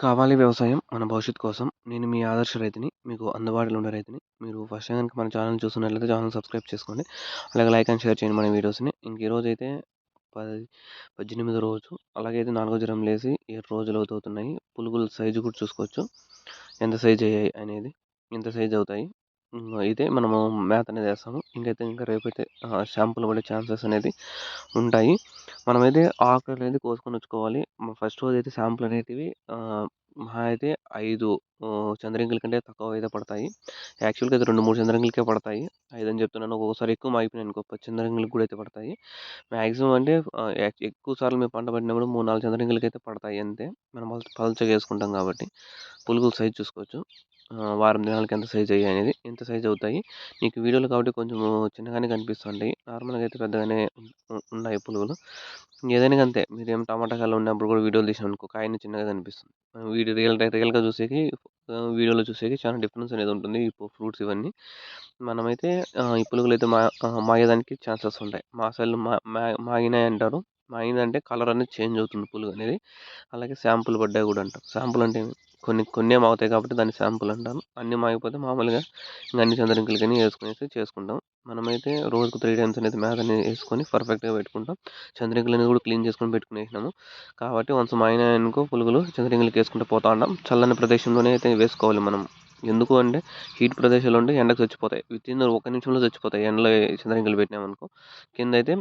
కావాలి వ్యవసాయం మన భవిష్యత్తు కోసం. నేను మీ ఆదర్శ రైతుని. మీకు అందుబాటులో ఉండే రైతుని. మీరు ఫస్ట్ టైం గనుక మన ఛానెల్ చూస్తున్నట్లయితే ఛానెల్ సబ్స్క్రైబ్ చేసుకోండి. అలాగే లైక్ అండ్ షేర్ చేయండి మన వీడియోస్‌ని. ఈరోజైతే 18 రోజు. అలాగే అయితే 4 దినం లేసి 7 రోజులు అవుతున్నాయి. పులుగుల సైజు కూడా చూసుకోవచ్చు. ఎంత సైజ్ అయ్యాయి అనేది. ఎంత సైజ్ అవుతాయి. అయితే మనము మేత అనేది వేస్తాము. ఇంకా రేపైతే శాంపుల్ పడే ఛాన్సెస్ అనేది ఉంటాయి. మనమైతే ఆకులు అనేది కోసుకొని వచ్చుకోవాలి. ఫస్ట్ రోజైతే శాంపుల్ అనేటివి మహా అయితే 5 చంద్రగింగల కంటే తక్కువ అయితే పడతాయి. యాక్చువల్‌గా అయితే 2, 3 చంద్రగింగలకే పడతాయి. 5 అని చెప్తున్నాను. ఒక్కొక్కసారి ఎక్కువ మాగిపోయినాయనుకో 10 చంద్రగింగలకి కూడా అయితే పడతాయి. మాక్సిమం అంటే ఎక్కువ సార్లు మేము పంట పట్టినప్పుడు 3, 4 చంద్రగింగలకైతే పడతాయి అంతే. మనం పల్చగా వేసుకుంటాం కాబట్టి. పులుగుల సైజ్ చూసుకోవచ్చు. వారం దినాలకి ఎంత సైజ్ అయ్యాయి అనేది. ఎంత సైజ్ అవుతాయి. మీకు వీడియోలో కాబట్టి కొంచెం చిన్నగానే కనిపిస్తుంటాయి. నార్మల్‌గా అయితే పెద్దగానే ఉన్నాయి పులుగులు. ఏదైనా అంతే. మీరేం టమాటా కాయలు ఉన్నప్పుడు కూడా వీడియోలు తీసామనుకో కాయని చిన్నగా కనిపిస్తుంది. వీడియో రియల్‌గా చూసేకి వీడియోలో చూసేకి చాలా డిఫరెన్స్ అనేది ఉంటుంది. ఈ ఫ్రూట్స్ ఇవన్నీ. మనమైతే ఈ పులుగులైతే మాగేదానికి ఛాన్సెస్ ఉంటాయి. మా సైడ్‌లో మాగినాయి అంటారు. మాగిందంటే కలర్ అనేది చేంజ్ అవుతుంది పులుగు అనేది. అలాగే శాంపుల్ పడ్డాయి కూడా అంటారు. శాంపుల్ అంటే కొన్నే మాగుతాయి కాబట్టి దాన్ని శాంపుల్ అంటారు. అన్నీ మాగిపోతే మామూలుగా ఇంక అన్ని చంద్రగింగలకని వేసుకునేసి చేసుకుంటాం. మనమైతే రోజుకు 3 టైమ్స్ అనేది మేతని వేసుకొని పర్ఫెక్ట్‌గా పెట్టుకుంటాం. చంద్రగింగలని కూడా క్లీన్ చేసుకొని పెట్టుకునేసినాము. కాబట్టి వన్స్ మాగినాయనుకో పులుగులు చంద్రగింగలకి వేసుకుంటూ పోతా ఉంటాం. చల్లని ప్రదేశంలోనే అయితే వేసుకోవాలి మనం. ఎందుకు అంటే హీట్ ప్రదేశాల్లో ఉంటే ఎండకు చచ్చిపోతాయి. వితిన్ 1 నిమిషంలో చచ్చిపోతాయి. ఎండలో చంద్రగింగలు పెట్టినామనుకో. కిందైతే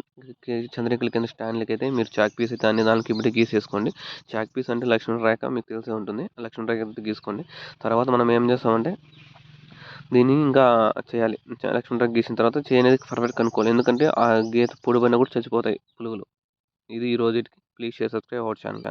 చంద్రగింగల కింద స్టాండ్‌లకైతే మీరు చాక్ పీస్ అయితే అన్ని దానికి ఇప్పటికి గీసేసుకోండి. చాక్ పీస్ అంటే లక్ష్మణ రేఖ మీకు తెలిసే ఉంటుంది. లక్ష్మణ రేఖ అయితే గీసుకోండి. తర్వాత మనం ఏం చేస్తామంటే దీన్ని ఇంకా చేయాలి. లక్ష్మణ రేఖ గీసిన తర్వాత చేయి అనేది పర్ఫెక్ట్ కనుక్కోవాలి. ఎందుకంటే ఆ గీత పొడిపోయినా కూడా చచ్చిపోతాయి పులుగులు. ఇది ఈ రోజుటికి. Please share subscribe our channel.